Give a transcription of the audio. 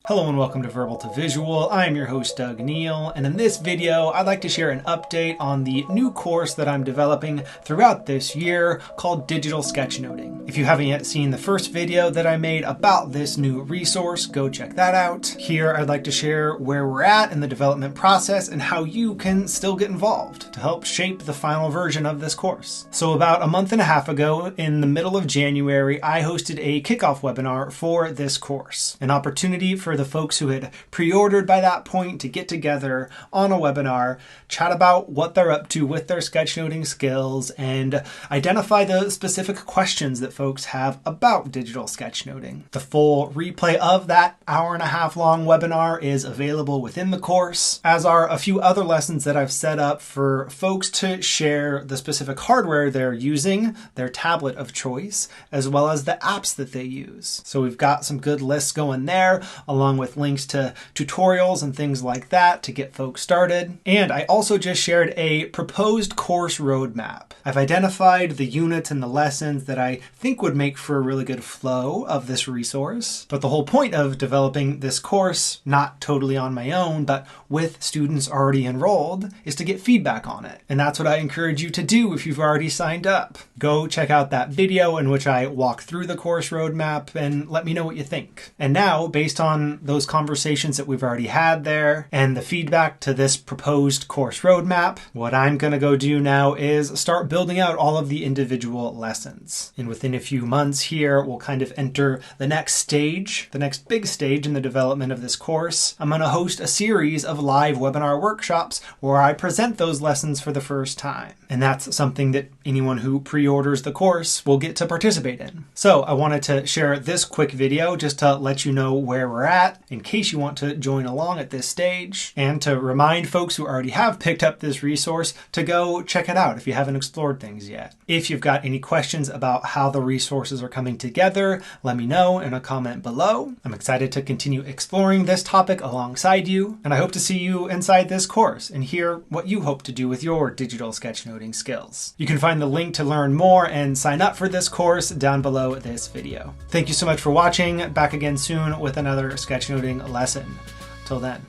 Hello and welcome to Verbal to Visual. I'm your host Doug Neill, and in this video I'd like to share an update on the new course that I'm developing throughout this year called Digital Sketchnoting. If you haven't yet seen the first video that I made about this new resource, go check that out. Here I'd like to share where we're at in the development process and how you can still get involved to help shape the final version of this course. So about a month and a half ago, in the middle of January, I hosted a kickoff webinar for this course, an opportunity for the folks who had pre-ordered by that point to get together on a webinar, chat about what they're up to with their sketchnoting skills, and identify the specific questions that folks have about digital sketchnoting. The full replay of that hour-and-a-half long webinar is available within the course, as are a few other lessons that I've set up for folks to share the specific hardware they're using, their tablet of choice, as well as the apps that they use. So we've got some good lists going there, along with links to tutorials and things like that to get folks started. And I also just shared a proposed course roadmap. I've identified the units and the lessons that I think would make for a really good flow of this resource. But the whole point of developing this course, not totally on my own, but with students already enrolled, is to get feedback on it. And that's what I encourage you to do if you've already signed up. Go check out that video in which I walk through the course roadmap and let me know what you think. And now, based on those conversations that we've already had there and the feedback to this proposed course roadmap, what I'm going to go do now is start building out all of the individual lessons. And within a few months here, we'll kind of enter the next stage, the next big stage in the development of this course. I'm going to host a series of live webinar workshops where I present those lessons for the first time. And that's something that anyone who pre-orders the course will get to participate in. So I wanted to share this quick video just to let you know where we're at in case you want to join along at this stage, and to remind folks who already have picked up this resource to go check it out if you haven't explored things yet. If you've got any questions about how the resources are coming together, let me know in a comment below. I'm excited to continue exploring this topic alongside you, and I hope to see you inside this course and hear what you hope to do with your digital sketchnoting skills. You can find the link to learn more and sign up for this course down below this video. Thank you so much for watching. Back again soon with another sketchnoting lesson. Till then.